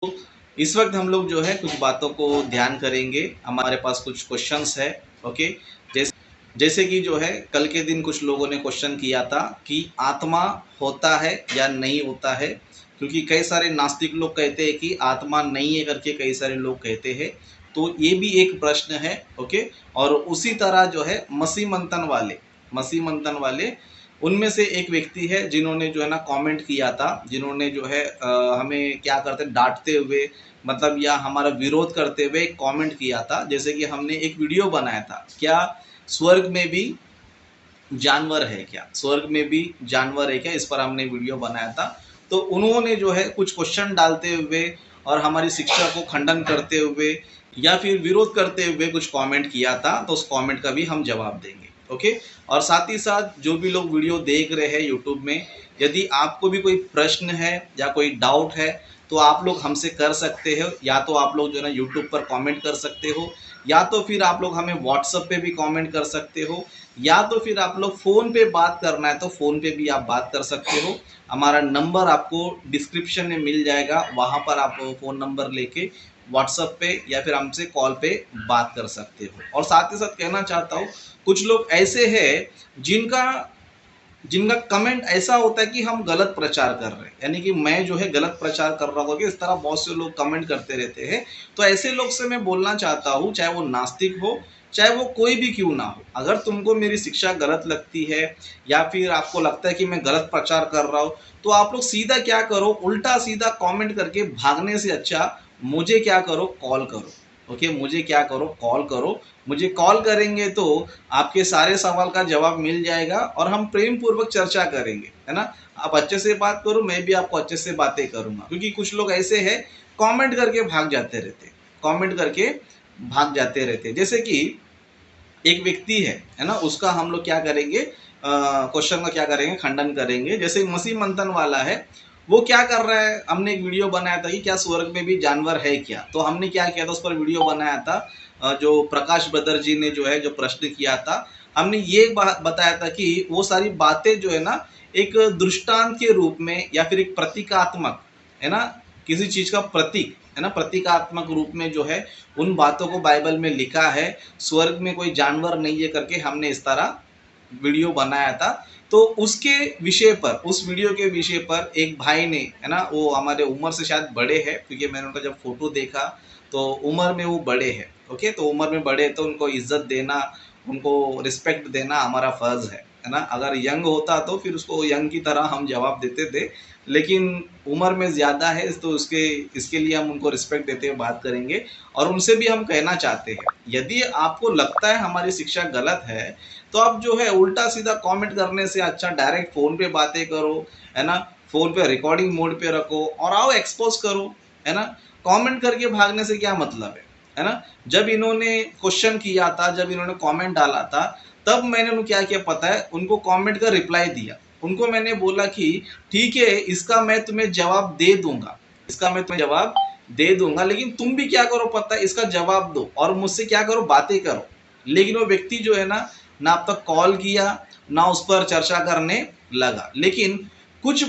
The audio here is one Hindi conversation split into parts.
इस वक्त हम लोग जो है कुछ बातों को ध्यान करेंगे। हमारे पास कुछ क्वेश्चंस है। ओके। जैसे जैसे कि जो है कल के दिन कुछ लोगों ने क्वेश्चन किया था कि आत्मा होता है या नहीं होता है, क्योंकि कई सारे नास्तिक लोग कहते हैं कि आत्मा नहीं है करके कई सारे लोग कहते हैं। तो ये भी एक प्रश्न है। ओके। और उसी तरह जो है मसीह मंथन वाले उनमें से एक व्यक्ति है जिन्होंने जो है ना कमेंट किया था, जिन्होंने जो है हमें क्या करते डांटते हुए, मतलब या हमारा विरोध करते हुए एक कमेंट किया था। जैसे कि हमने एक वीडियो बनाया था, क्या स्वर्ग में भी जानवर है, क्या स्वर्ग में भी जानवर है क्या, इस पर हमने वीडियो बनाया था। तो उन्होंने जो है कुछ क्वेश्चन डालते हुए और हमारी शिक्षा को खंडन करते हुए या फिर विरोध करते हुए कुछ कमेंट किया था, तो उस कमेंट का भी हम जवाब देंगे। ओके। और साथ ही साथ जो भी लोग वीडियो देख रहे हैं यूट्यूब में, यदि आपको भी कोई प्रश्न है या कोई डाउट है तो आप लोग हमसे कर सकते हो। या तो आप लोग जो है ना यूट्यूब पर कमेंट कर सकते हो, या तो फिर आप लोग हमें व्हाट्सएप पे भी कमेंट कर सकते हो, या तो फिर आप लोग फ़ोन पे बात करना है तो फ़ोन पे भी आप बात कर सकते हो। हमारा नंबर आपको डिस्क्रिप्शन में मिल जाएगा, वहाँ पर आप फ़ोन नंबर लेके व्हाट्सएप पे या फिर हमसे कॉल पे बात कर सकते हो। और साथ ही साथ कहना चाहता हूँ, कुछ लोग ऐसे हैं जिनका जिनका कमेंट ऐसा होता है कि हम गलत प्रचार कर रहे हैं, यानी कि मैं जो है गलत प्रचार कर रहा हूँ कि इस तरह बहुत से लोग कमेंट करते रहते हैं। तो ऐसे लोग से मैं बोलना चाहता हूँ, चाहे वो नास्तिक हो, चाहे वो कोई भी क्यों ना हो, अगर तुमको मेरी शिक्षा गलत लगती है या फिर आपको लगता है कि मैं गलत प्रचार कर रहा हूँ, तो आप लोग सीधा क्या करो, उल्टा सीधा कमेंट करके भागने से अच्छा मुझे क्या करो, कॉल करो। ओके, मुझे क्या करो, कॉल करो। मुझे कॉल करेंगे तो आपके सारे सवाल का जवाब मिल जाएगा और हम प्रेम पूर्वक चर्चा करेंगे, है ना। आप अच्छे से बात करो, मैं भी आपको अच्छे से बातें करूंगा। क्योंकि कुछ लोग ऐसे हैं कमेंट करके भाग जाते रहते, कमेंट करके भाग जाते रहते। जैसे कि एक व्यक्ति है ना, उसका हम लोग क्या करेंगे, क्वेश्चन का क्या करेंगे, खंडन करेंगे। जैसे मसीह मंथन वाला है, वो क्या कर रहा है, हमने एक वीडियो बनाया था कि क्या स्वर्ग में भी जानवर है क्या। तो हमने क्या किया था, उस पर वीडियो बनाया था। जो प्रकाश बदर जी ने जो है जो प्रश्न किया था, हमने ये बताया था कि वो सारी बातें जो है ना एक दृष्टांत के रूप में या फिर एक प्रतीकात्मक, है ना, किसी चीज का प्रतीक, है ना, प्रतीकात्मक रूप में जो है उन बातों को बाइबल में लिखा है। स्वर्ग में कोई जानवर नहीं है करके हमने इस तरह वीडियो बनाया था। तो उसके विषय पर, उस वीडियो के विषय पर एक भाई ने, है ना, वो हमारे उम्र से शायद बड़े हैं, क्योंकि मैंने उनका जब फोटो देखा तो उम्र में वो बड़े हैं। ओके, तो उम्र में बड़े तो उनको इज्जत देना, उनको रिस्पेक्ट देना हमारा फर्ज है ना। अगर यंग होता तो फिर उसको यंग की तरह हम जवाब देते थे, लेकिन उम्र में ज़्यादा है तो उसके इसके लिए हम उनको रिस्पेक्ट देते हुए बात करेंगे। और उनसे भी हम कहना चाहते हैं, यदि आपको लगता है हमारी शिक्षा गलत है तो आप जो है उल्टा सीधा कमेंट करने से अच्छा डायरेक्ट फ़ोन पे बातें करो, है ना। फ़ोन पे रिकॉर्डिंग मोड पे रखो और आओ एक्सपोज करो, है ना। कमेंट करके भागने से क्या मतलब है ना। जब इन्होंने क्वेश्चन किया था, जब इन्होंने कमेंट डाला था, तब मैंने उनको क्या किया पता है, उनको कमेंट का रिप्लाई दिया। उनको मैंने बोला कि ठीक है, इसका मैं तुम्हें जवाब दे दूंगा, इसका मैं तुम्हें जवाब दे दूंगा, लेकिन तुम भी क्या करो पता है, इसका जवाब दो और मुझसे क्या करो, बातें करो। लेकिन वो व्यक्ति जो है ना अब तक कॉल किया, ना उस पर चर्चा करने लगा। लेकिन कुछ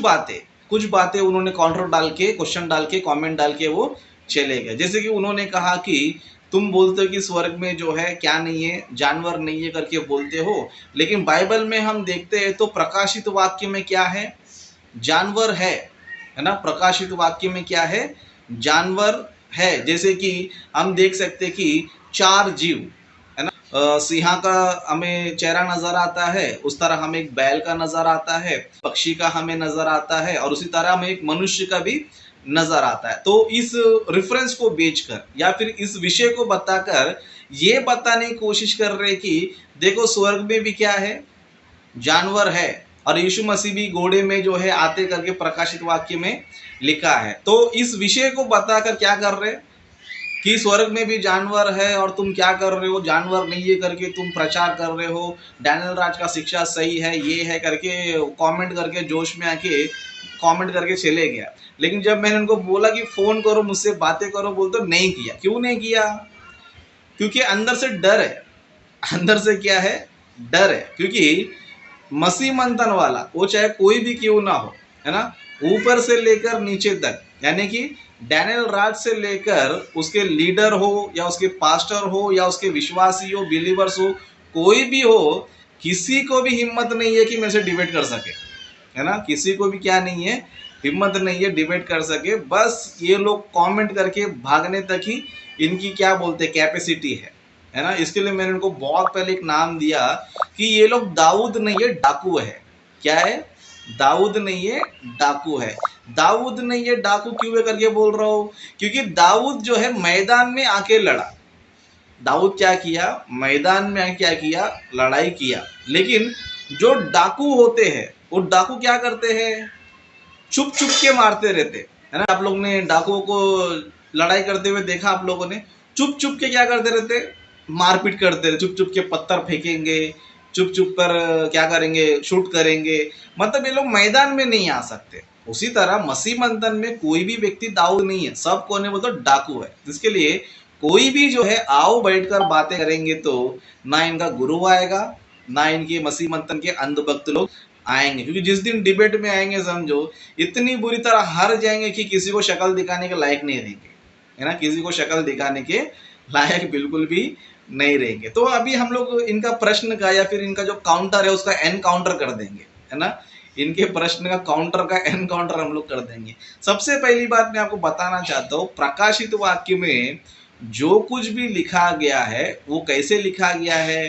बातें उन्होंने काउंटर डाल के, क्वेश्चन डाल के, कमेंट डाल के वो चले गए। जैसे कि उन्होंने कहा कि तुम बोलते हो कि स्वर्ग में जो है क्या नहीं है, जानवर नहीं है करके बोलते हो, लेकिन बाइबल में हम देखते हैं तो प्रकाशित वाक्य में क्या है, जानवर है ना। प्रकाशित वाक्य में क्या है, जानवर है। जैसे कि हम देख सकते कि 4 जीव, है ना, सिंह का हमें चेहरा नजर आता है, उस तरह हमें एक बैल का नजर आता है, पक्षी का हमें नजर आता है, और उसी तरह हमें एक मनुष्य का भी नजर आता है। तो इस रेफरेंस को बेचकर या फिर इस विषय को बताकर ये बताने की कोशिश कर रहे कि देखो स्वर्ग में भी क्या है, जानवर है। और यीशु मसीह भी घोड़े में जो है आते करके प्रकाशित वाक्य में लिखा है। तो इस विषय को बताकर क्या कर रहे कि स्वर्ग में भी जानवर है और तुम क्या कर रहे हो, जानवर नहीं है करके तुम प्रचार कर रहे हो, डैनियल राज का शिक्षा सही है, ये है करके कमेंट करके जोश में आके कमेंट करके चले गया। लेकिन जब मैंने उनको बोला कि फोन करो, मुझसे बातें करो, बोलते नहीं किया। क्यों नहीं किया? क्योंकि अंदर से डर है। अंदर से क्या है, डर है। क्योंकि मसीह मंथन वाला वो चाहे कोई भी क्यों ना हो, है ना, ऊपर से लेकर नीचे तक, यानी कि डैनियल राज से लेकर उसके लीडर हो या उसके पास्टर हो या उसके विश्वासी हो, बिलीवर्स हो, कोई भी हो, किसी को भी हिम्मत नहीं है कि मेरे से डिबेट कर सके, है ना। किसी को भी क्या नहीं है, हिम्मत नहीं है डिबेट कर सके। बस ये लोग कमेंट करके भागने तक ही इनकी क्या बोलते कैपेसिटी है ना। इसके लिए मैंने इनको बहुत पहले एक नाम दिया कि ये लोग दाऊद नहीं है, डाकू है। क्या है? दाऊद नहीं है, डाकू है। दाऊद नहीं है, डाकू क्यों है करके बोल रहा हूं? क्योंकि दाऊद जो है मैदान में आके लड़ा। दाऊद क्या किया? मैदान में क्या किया? लड़ाई किया। लेकिन जो डाकू होते हैं वो डाकू क्या करते हैं? छुप छुप के मारते रहते, है ना। आप लोग ने डाकुओं को लड़ाई करते हुए देखा? आप लोगों ने चुप चुप के क्या करते रहते? मारपीट करते रहते, चुप चुप के पत्थर फेंकेंगे, चुप चुप कर क्या करेंगे? शूट करेंगे। मतलब ये लोग मैदान में नहीं आ सकते। उसी तरह मसीह मंथन में कोई भी व्यक्ति दाऊद नहीं है, सब कोने बोलते डाकू है। इसके लिए कोई भी जो है आओ बैठकर बातें करेंगे तो ना इनका गुरु आएगा, ना इनके मसीह मंथन के अंधभक्त लोग आएंगे। क्योंकि जिस दिन डिबेट में आएंगे समझो इतनी बुरी तरह हार जाएंगे कि किसी को शक्ल दिखाने के लायक नहीं रहेंगे, है ना। किसी को शक्ल दिखाने के लायक बिल्कुल भी नहीं रहेंगे। तो अभी हम लोग इनका प्रश्न का या फिर इनका जो काउंटर है उसका एनकाउंटर कर देंगे, है ना। इनके प्रश्न का काउंटर का एनकाउंटर हम लोग कर देंगे। सबसे पहली बात मैं आपको बताना चाहता हूँ, प्रकाशित वाक्य में जो कुछ भी लिखा गया है वो कैसे लिखा गया है?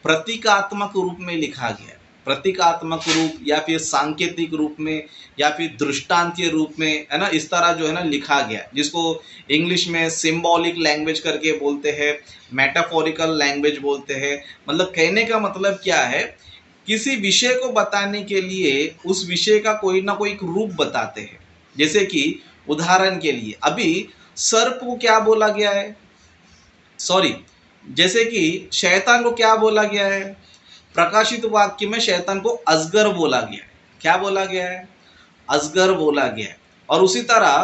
प्रतीकात्मक रूप में लिखा गया है। प्रतीकात्मक रूप या फिर सांकेतिक रूप में या फिर दृष्टांत के रूप में, है ना, इस तरह जो है ना लिखा गया, जिसको इंग्लिश में सिंबॉलिक लैंग्वेज करके बोलते हैं, मेटाफोरिकल लैंग्वेज बोलते हैं। मतलब कहने का मतलब क्या है? किसी विषय को बताने के लिए उस विषय का कोई ना कोई एक रूप बताते हैं। जैसे कि उदाहरण के लिए अभी सर्प को क्या बोला गया है? सॉरी, जैसे कि शैतान को क्या बोला गया है? प्रकाशित वाक्य में शैतान को अजगर बोला गया है। क्या बोला गया है? अजगर बोला गया है। और उसी तरह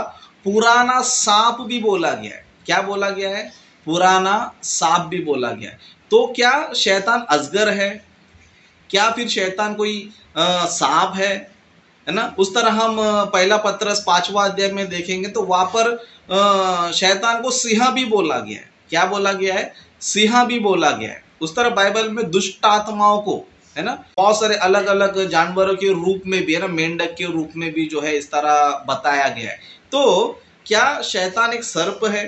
पुराना सांप भी बोला गया है। क्या बोला गया है? पुराना सांप भी बोला गया है। तो क्या शैतान अजगर है? क्या फिर शैतान कोई सांप है ना। उस तरह हम पहला पत्रस 5वां अध्याय में देखेंगे तो वहां पर शैतान को सिंह भी बोला गया है। क्या बोला गया है? सिंह भी बोला गया है। उस तरह बाइबल में दुष्ट आत्माओं को, है ना, बहुत सारे अलग अलग जानवरों के रूप में भी, है ना, मेंढक के रूप में भी जो है इस तरह बताया गया है। तो क्या शैतान एक सर्प है?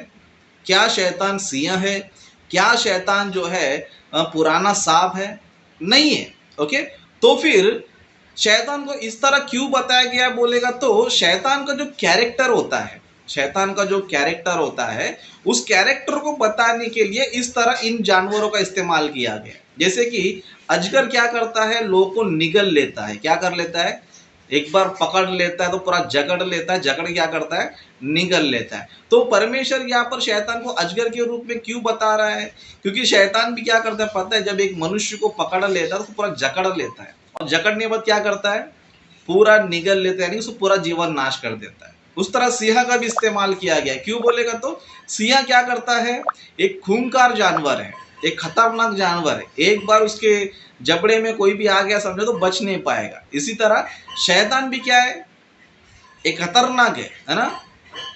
क्या शैतान सिंह है? क्या शैतान जो है पुराना सांप है? नहीं है। ओके, तो फिर शैतान को इस तरह क्यों बताया गया बोलेगा तो शैतान का जो कैरेक्टर होता है, शैतान का जो कैरेक्टर होता है उस कैरेक्टर को बताने के लिए इस तरह इन जानवरों का इस्तेमाल किया गया। जैसे कि अजगर क्या करता है? लोगों को निगल लेता है। क्या कर लेता है? एक बार पकड़ लेता है तो पूरा जकड़ लेता है, जकड़ क्या करता है? निगल लेता है। तो परमेश्वर यहाँ पर शैतान को अजगर के रूप में क्यों बता रहा है? क्योंकि शैतान भी क्या करता है पता है? जब एक मनुष्य को पकड़ लेता है तो पूरा जकड़ लेता है, और जकड़ने के बाद क्या करता है? पूरा निगल लेता है, यानी उसको पूरा जीवन नाश कर देता है। उस तरह सिंह का भी इस्तेमाल किया गया। क्यों बोलेगा तो सिंह क्या करता है? एक खूंखार जानवर है, एक खतरनाक जानवर है। एक बार उसके जबड़े में कोई भी आ गया समझो तो बच नहीं पाएगा। इसी तरह शैतान भी क्या है? एक खतरनाक है ना।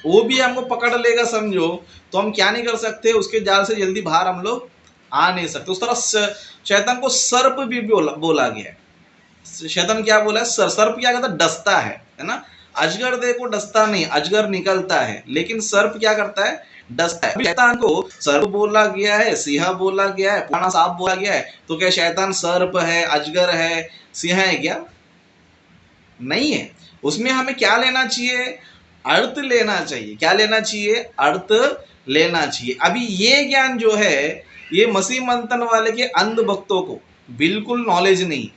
वो भी हमको पकड़ लेगा समझो तो हम क्या नहीं कर सकते? उसके जाल से जल्दी बाहर हम लोग आ नहीं सकते। उस तरह शैतान को सर्प भी बोला गया है। शैतान क्या बोला है? सर्प क्या करता है? डसता है ना। अजगर देखो डसता नहीं, अजगर निकलता है, लेकिन सर्प क्या करता है? डसता है। शैतान को सर्प बोला गया है, सिंह बोला गया है, पुराना सांप बोला गया है। तो क्या शैतान सर्प है, अजगर है, सिंह है क्या? नहीं है। उसमें हमें क्या लेना चाहिए? अर्थ लेना चाहिए। क्या लेना चाहिए? अर्थ लेना चाहिए। अभी ये ज्ञान जो है ये मसीह मंथन वाले के अंध भक्तों को बिल्कुल नॉलेज नहीं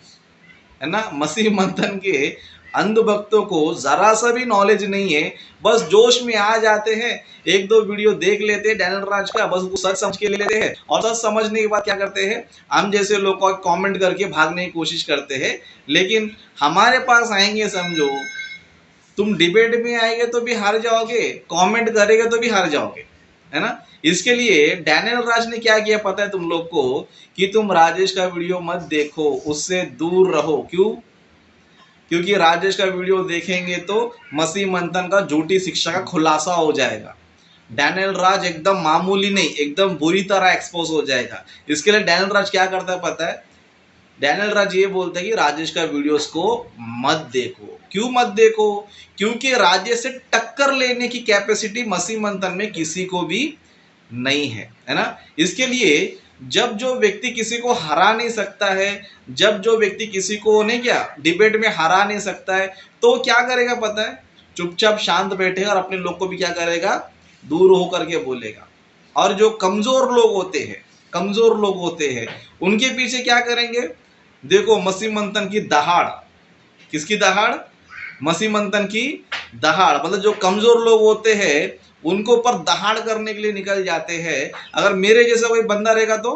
है ना। मसीह मंथन के अंध भक्तों को जरा सा भी नॉलेज नहीं है। बस जोश में आ जाते हैं, एक दो वीडियो देख लेते हैं डैनियल राज का, बस वो सच समझ के ले लेते हैं, और सच समझने के बाद क्या करते हैं? हम जैसे लोग को कमेंट करके भागने की कोशिश करते हैं। लेकिन हमारे पास आएंगे समझो, तुम डिबेट में आएंगे तो भी हार जाओगे, कमेंट करेंगे तो भी हार जाओगे, है ना। इसके लिए डैनियल राज ने क्या किया पता है तुम लोग को? कि तुम राजेश का वीडियो मत देखो, उससे दूर रहो। क्यों? क्योंकि राजेश का वीडियो देखेंगे तो मसीह मंथन का झूठी शिक्षा का खुलासा हो जाएगा। डैनियल राज एकदम मामूली नहीं, एकदम बुरी तरह एक्सपोज हो जाएगा। इसके लिए डैनियल राज क्या करता है पता है? डैनियल राज ये बोलते हैं कि राजेश का वीडियोस को मत देखो। क्यों मत देखो? क्योंकि राजेश से टक्कर लेने की कैपेसिटी मसीह मंथन में किसी को भी नहीं है ना। इसके लिए जब जो व्यक्ति किसी को हरा नहीं सकता है, जब जो व्यक्ति किसी को नहीं क्या डिबेट में हरा नहीं सकता है, तो क्या करेगा पता है? चुपचाप शांत बैठेगा और अपने लोग को भी क्या करेगा? दूर होकर के बोलेगा। और जो कमजोर लोग होते हैं, कमजोर लोग होते हैं, उनके पीछे क्या करेंगे? देखो मसीह मंथन की दहाड़, किसकी दहाड़? मसीह मंथन की दहाड़। मतलब जो कमजोर लोग होते हैं उनको ऊपर दहाड़ करने के लिए निकल जाते हैं। अगर मेरे जैसा कोई बंदा रहेगा तो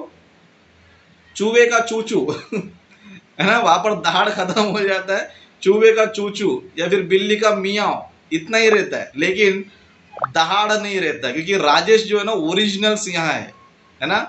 चूहे का चूचू है ना, वहां पर दहाड़ खत्म हो जाता है। चूहे का चूचू या फिर बिल्ली का मियाओ इतना ही रहता है, लेकिन दहाड़ नहीं रहता। क्योंकि राजेश जो है ना ओरिजिनल सिंह है ना।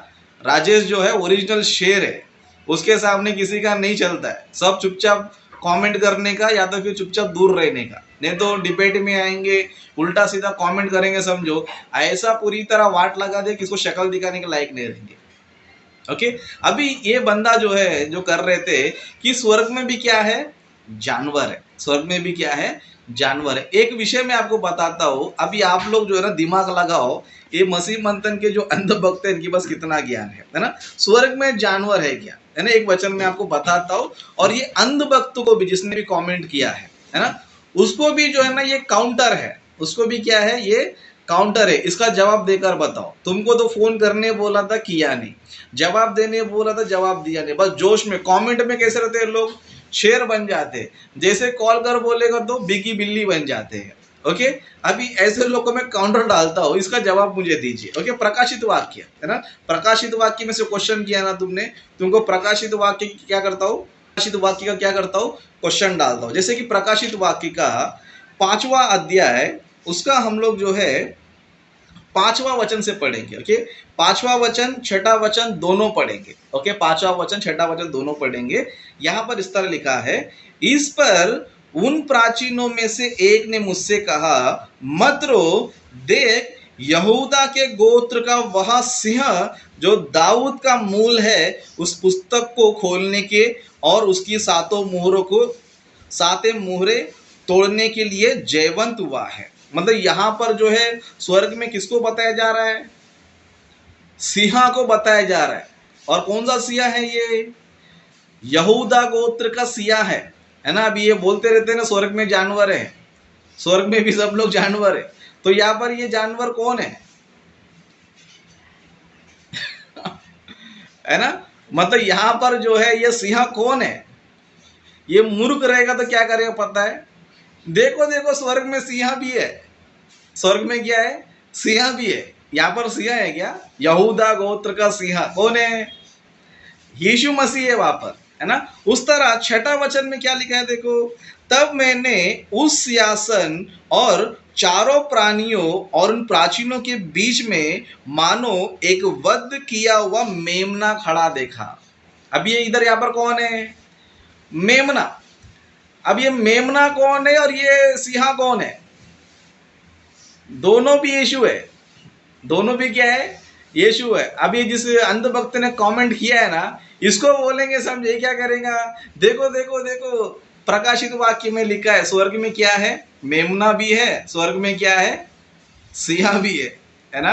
राजेश जो है ओरिजिनल शेर है, उसके सामने किसी का नहीं चलता है। सब चुपचाप कमेंट करने का या तो फिर चुपचाप दूर रहने का, नहीं तो डिबेट में आएंगे उल्टा सीधा कमेंट करेंगे, समझो ऐसा पूरी तरह वाट लगा दे किसको शक्ल दिखाने के लायक नहीं रहेंगे। ओके, अभी ये बंदा जो है जो कर रहे थे कि स्वर्ग में भी क्या है? जानवर है। स्वर्ग में भी क्या है? जानवर है। एक विषय मैं आपको बताता हूँ, अभी आप लोग जो है ना दिमाग लगाओ, ये मसीह मंथन के जो अंध भक्त है इनकी बस कितना ज्ञान है ना। स्वर्ग में जानवर है क्या, है ना? एक वचन में आपको बताता हूँ। और ये अंध भक्त को भी जिसने भी कमेंट किया है ना, उसको भी जो है ना ये काउंटर है, उसको भी क्या है? ये काउंटर है। इसका जवाब देकर बताओ। तुमको तो फोन करने बोला था, किया नहीं। जवाब देने बोला था, जवाब दिया नहीं। बस जोश में कमेंट में कैसे रहते हैं लोग? शेर बन जाते हैं। जैसे कॉल कर बोलेगा तो बिगी बिल्ली बन जाते हैं। ओके, अभी ऐसे लोग को मैं काउंटर डालता हूँ, इसका जवाब मुझे दीजिए। ओके, प्रकाशित वाक्य है ना, प्रकाशित वाक्य में से क्वेश्चन किया ना तुमने, तुमको प्रकाशित वाक्य क्या करता हूँ? प्रकाशित वाक्य का क्या करता हूँ? क्वेश्चन डालता हूँ। जैसे कि प्रकाशित वाक्य का 5वां अध्याय, उसका हम लोग जो है 5वां वचन से पढ़ेंगे। ओके, 5वां वचन 6ठा वचन दोनों पढ़ेंगे। ओके, 5वां वचन 6ठा वचन दोनों पढ़ेंगे। यहां पर इस तरह लिखा है, इस पर उन प्राचीनों में से एक ने मुझसे कहा, मत रो, देख यहूदा के गोत्र का वह सिंह जो दाऊद का मूल है उस पुस्तक को खोलने के और उसकी सातों मोहरों को साते मोहरे तोड़ने के लिए जयवंत हुआ है। मतलब यहां पर जो है स्वर्ग में किसको बताया जा रहा है? सिंह को बताया जा रहा है। और कौन सा सिंह है ये? यहूदा गोत्र का सिंह है ना। अभी ये बोलते रहते हैं ना स्वर्ग में जानवर है, स्वर्ग में भी सब लोग जानवर है। तो यहाँ पर ये जानवर कौन है? है ना। मतलब यहाँ पर जो है ये सिंह कौन है? ये मूर्ख रहेगा तो क्या करेगा पता है? देखो देखो स्वर्ग में सिंह भी है। स्वर्ग में क्या है? सिंह भी है। यहाँ पर सिंह है क्या? यहूदा गोत्र का सिंह कौन है? यीशु मसीह है वहां पर, है ना। उस तरह 6ठा वचन में क्या लिखा है देखो, तब मैंने उस सिंहासन और चारों प्राणियों और उन प्राचीनों के बीच में मानो एक वध किया हुआ मेमना खड़ा देखा। अब ये इधर यहाँ पर कौन है? मेमना। अब ये मेमना कौन है और ये सिंह कौन है? दोनों भी यीशु है, दोनों भी क्या है? यीशु है। अब ये जिस अंध भक्त ने कमेंट किया है ना, इसको बोलेंगे समझे क्या करेगा? देखो देखो देखो, प्रकाशित वाक्य में लिखा है स्वर्ग में क्या है? मेमना भी है, स्वर्ग में क्या है? सिंह भी है ना।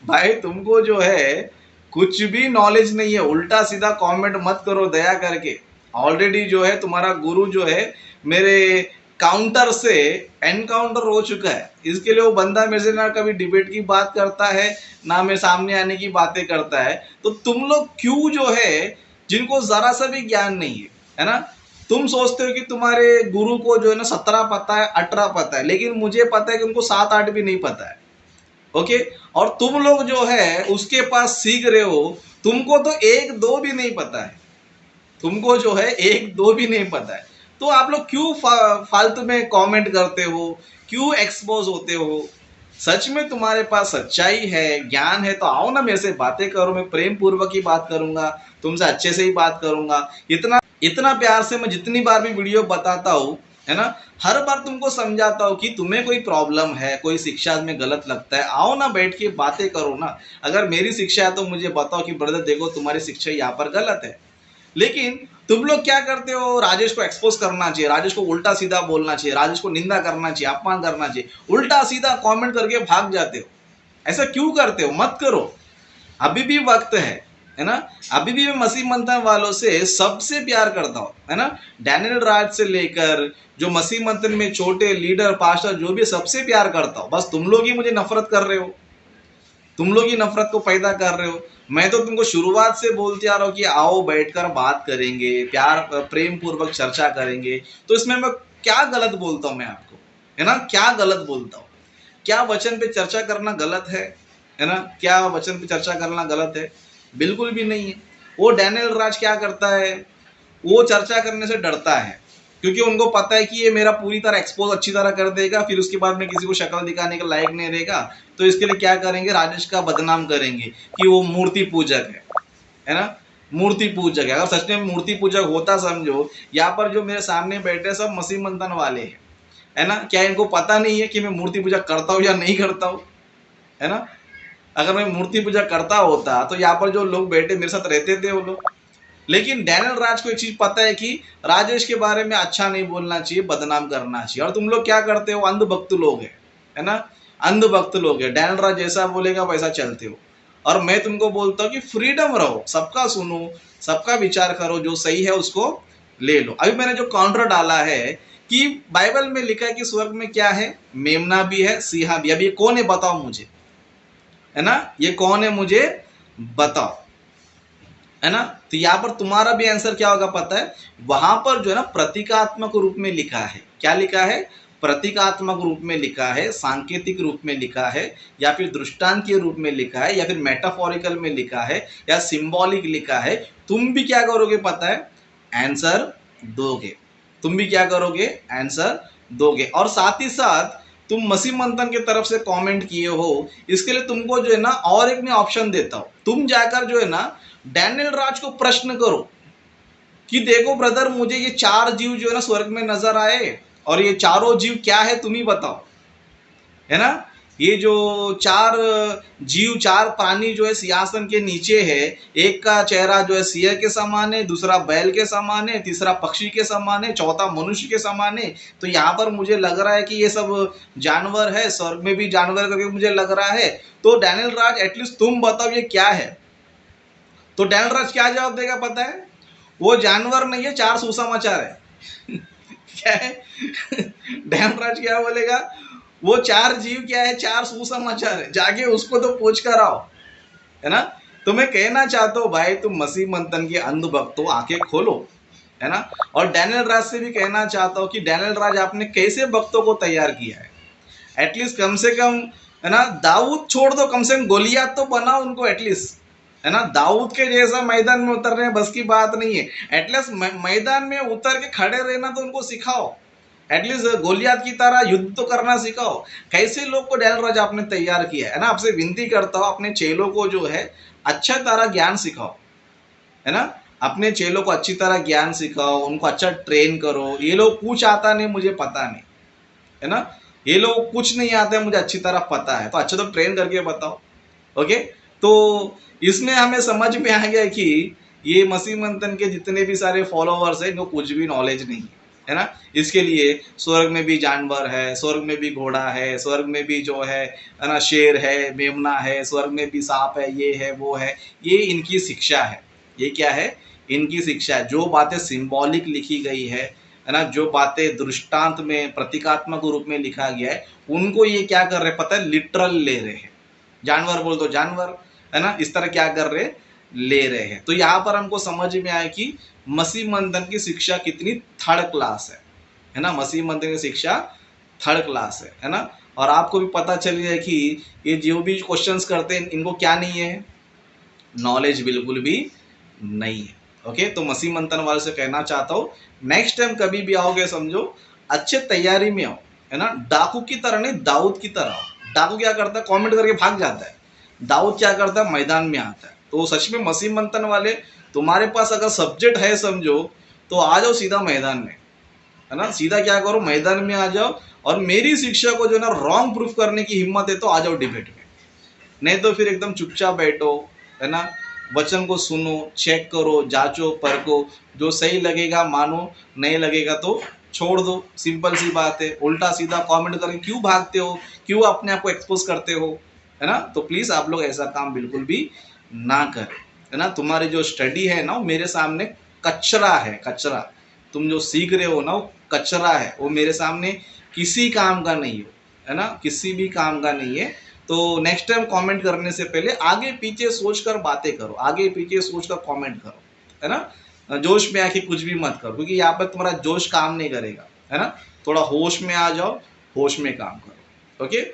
भाई तुमको जो है कुछ भी नॉलेज नहीं है, उल्टा सीधा कमेंट मत करो दया करके। ऑलरेडी जो है तुम्हारा गुरु जो है मेरे काउंटर से एनकाउंटर हो चुका है। इसके लिए वो बंदा मेरे से ना कभी डिबेट की बात करता है, ना मेरे सामने आने की बातें करता है। तो तुम लोग क्यों जो है जिनको जरा सा भी ज्ञान नहीं है ना, तुम सोचते हो कि तुम्हारे गुरु को जो है ना 17 पता है, 18 पता है, लेकिन मुझे पता है कि उनको 7-8 भी नहीं पता है। ओके, और तुम लोग जो है उसके पास सीख रहे हो, तुमको तो 1-2 भी नहीं पता है, तुमको जो है 1-2 भी नहीं पता है। तो आप लोग क्यों फालतू में कमेंट करते हो, क्यों एक्सपोज होते हो? सच में तुम्हारे पास सच्चाई है, ज्ञान है तो आओ ना मेरे से बातें करो। मैं प्रेम पूर्वक ही बात करूंगा, तुमसे अच्छे से ही बात करूंगा। इतना इतना प्यार से मैं जितनी बार भी वीडियो बताता हूँ है ना। हर बार तुमको समझाता हूँ कि तुम्हें कोई प्रॉब्लम है, कोई शिक्षा में गलत लगता है, आओ ना बैठ के बातें करो ना। अगर मेरी शिक्षा है तो मुझे बताओ कि ब्रदर देखो तुम्हारी शिक्षा यहाँ पर गलत है। लेकिन तुम लोग क्या करते हो, राजेश को एक्सपोज करना चाहिए, राजेश को उल्टा सीधा बोलना चाहिए, राजेश को निंदा करना चाहिए, अपमान करना चाहिए, उल्टा सीधा कमेंट करके भाग जाते हो। ऐसा क्यों करते हो? मत करो, अभी भी वक्त है ना। अभी भी मैं मसीह मंथन वालों से सबसे प्यार करता हूँ, है ना। डैनियल राज से लेकर जो मसीह मंथन में छोटे लीडर पास्टर जो भी, सबसे प्यार करता हूँ। बस तुम लोग ही मुझे नफरत कर रहे हो, तुम लोग ही नफरत को पैदा कर रहे हो। मैं तो तुमको शुरुआत से बोलते आ रहा हूँ कि आओ बैठकर बात करेंगे, प्यार प्रेम पूर्वक चर्चा करेंगे। तो इसमें मैं क्या गलत बोलता हूँ मैं आपको, है ना, क्या गलत बोलता हूँ? क्या वचन पे चर्चा करना गलत है ना? क्या वचन पे चर्चा करना गलत है? बिल्कुल भी नहीं है। वो डैनियल राज क्या करता है, वो चर्चा करने से डरता है, क्योंकि उनको पता है कि ये मेरा पूरी तरह एक्सपोज अच्छी तरह कर देगा, फिर उसके बाद में किसी को शक्ल दिखाने का लायक नहीं रहेगा। तो इसके लिए क्या करेंगे, राजेश का बदनाम करेंगे कि वो मूर्ति पूजक है ना। मूर्ति पूजक है, अगर सच में मूर्ति पूजक होता, समझो यहाँ पर जो मेरे सामने बैठे सब मसीह मंथन वाले हैं, है ना। क्या इनको पता नहीं है कि मैं मूर्ति पूजा करता हूँ या नहीं करता हूँ, है ना। अगर मैं मूर्ति पूजा करता होता तो यहाँ पर जो लोग बैठे मेरे साथ रहते थे वो लोग। लेकिन डैनियल राज को एक चीज पता है कि राजेश के बारे में अच्छा नहीं बोलना चाहिए, बदनाम करना चाहिए। और तुम लोग क्या करते हो, अंधभक्त लोग है ना, अंधभक्त लोग है। डैनियल राज जैसा बोलेगा वैसा चलते हो। और मैं तुमको बोलता हूँ कि फ्रीडम रहो, सबका सुनो, सबका विचार करो, जो सही है उसको ले लो। अभी मैंने जो काउंटर डाला है कि बाइबल में लिखा है कि स्वर्ग में क्या है, मेमना भी है, सिंहा भी। अब ये कौन है बताओ मुझे, है ना, ये कौन है मुझे बताओ, है ना। तो यहाँ पर तुम्हारा भी आंसर क्या होगा पता है, वहां पर जो है ना प्रतीकात्मक रूप में लिखा है। क्या लिखा है? प्रतीकात्मक रूप में लिखा है, सांकेतिक रूप में लिखा है, या फिर दृष्टांत के रूप में लिखा है, या फिर मेटाफोरिकल में लिखा है, या सिंबॉलिक लिखा है। तुम भी क्या करोगे पता है, आंसर दोगे। तुम भी क्या करोगे, आंसर दोगे। और साथ ही साथ तुम मसीह मंथन की तरफ से कमेंट किए हो, इसके लिए तुमको जो है ना और एक मैं ऑप्शन देता हूं। तुम जाकर जो है ना डैनियल राज को प्रश्न करो कि देखो ब्रदर, मुझे ये चार जीव जो है ना स्वर्ग में नजर आए, और ये चारों जीव क्या है तुम ही बताओ, है ना। ये जो चार जीव, चार प्राणी जो है सिंहासन के नीचे है, एक का चेहरा जो है सिंह के समान है, दूसरा बैल के समान है, तीसरा पक्षी के समान है, चौथा मनुष्य के समान है। तो यहाँ पर मुझे लग रहा है कि ये सब जानवर है, स्वर्ग में भी जानवर करके मुझे लग रहा है। तो डैनियल राज एटलीस्ट तुम बताओ ये क्या है। तो डैनियल राज क्या जवाब देगा पता है, वो जानवर नहीं है, चार सुसमाचार है। क्या है? डैनियल राज क्या बोलेगा, वो चार जीव क्या है, चार सुसमाचार है, जाके उसको तो पूछ कर आओ, है ना। तो मैं कहना चाहता हूँ भाई, तुम मसीह मंथन के अंधभक्त हो, आंखें खोलो, है ना। और डैनियल राज से भी कहना चाहता हूँ कि डैनियल राज आपने कैसे भक्तों को तैयार किया है। एटलीस्ट कम से कम, है ना, दाऊद छोड़ दो, कम से कम गोलियात तो बनाओ उनको एटलीस्ट, है ना। दाऊद के जैसा मैदान में उतरने बस की बात नहीं है, एटलीस्ट मैदान में उतर के खड़े रहना तो उनको सिखाओ। एटलीस्ट गोलियात की तरह युद्ध तो करना सिखाओ। कैसे लोग को डैनियल राज आपने तैयार किया है ना। आपसे विनती करता हूँ, अपने चेलों को जो है अच्छा तरह ज्ञान सिखाओ, है ना। अपने चेलों को अच्छी तरह ज्ञान सिखाओ, उनको अच्छा ट्रेन करो। ये लोग कुछ आता नहीं, मुझे पता नहीं, है ना। ये लोग कुछ नहीं आता है, मुझे अच्छी तरह पता है, तो अच्छा तो ट्रेन करके बताओ। ओके, तो इसमें हमें समझ में आ गया कि ये मसीह मंथन के जितने भी सारे फॉलोवर्स हैं, इनको कुछ भी नॉलेज नहीं है ना। इसके लिए स्वर्ग में भी जानवर है, स्वर्ग में भी घोड़ा है, स्वर्ग में भी जो है ना शेर है, मेमना है, स्वर्ग में भी सांप है, ये है वो है। ये इनकी शिक्षा है। ये क्या है, इनकी शिक्षा है। जो बातें सिंबॉलिक लिखी गई है ना, जो बातें दृष्टांत में प्रतीकात्मक रूप में लिखा गया है, उनको ये क्या कर रहे पता है, लिटरल ले रहे हैं। जानवर बोल दो जानवर, है ना, इस तरह क्या कर रहे, ले रहे हैं। तो यहाँ पर हमको समझ में आया कि मसीह मंथन की शिक्षा कितनी थर्ड क्लास है ना। मसीह मंथन की शिक्षा थर्ड क्लास है ना। और आपको भी पता चल गया कि ये जो भी क्वेश्चंस करते हैं इनको क्या नहीं है, नॉलेज बिल्कुल भी नहीं है। ओके, तो मसीह मंथन वाले से कहना चाहता हूँ, नेक्स्ट टाइम कभी भी आओगे समझो अच्छे तैयारी में आओ, है ना। डाकू की तरह नहीं, दाऊद की तरह आओ। डाकू क्या करता है, कमेंट करके भाग जाता है। दाऊद क्या करता है, मैदान में आता है। तो सच में मसीह मंथन वाले, तुम्हारे पास अगर सब्जेक्ट है समझो, तो आ जाओ सीधा मैदान में, है ना। सीधा क्या करो, मैदान में आ जाओ और मेरी शिक्षा को जो है ना रॉन्ग प्रूफ करने की हिम्मत है तो आ जाओ डिबेट में, नहीं तो फिर एकदम चुपचाप बैठो, है ना। वचन को सुनो, चेक करो, जांचो परखो, जो सही लगेगा मानो, नहीं लगेगा तो छोड़ दो। सिंपल सी बात है। उल्टा सीधा कमेंट करके क्यों भागते हो, क्यों अपने आप को एक्सपोज करते हो, है ना। तो प्लीज आप लोग ऐसा काम बिल्कुल भी ना करें, है ना। तुम्हारी जो स्टडी है ना वो मेरे सामने कचरा है, कचरा। तुम जो सीख रहे हो ना वो कचरा है, वो मेरे सामने किसी काम का नहीं हो, है ना, किसी भी काम का नहीं है। तो नेक्स्ट टाइम कमेंट करने से पहले आगे पीछे सोचकर बातें करो, आगे पीछे सोचकर कमेंट करो, है ना। जोश में आके कुछ भी मत करो, क्योंकि यहाँ पर तुम्हारा जोश काम नहीं करेगा, है ना। थोड़ा होश में आ जाओ, होश में काम करो। ओके।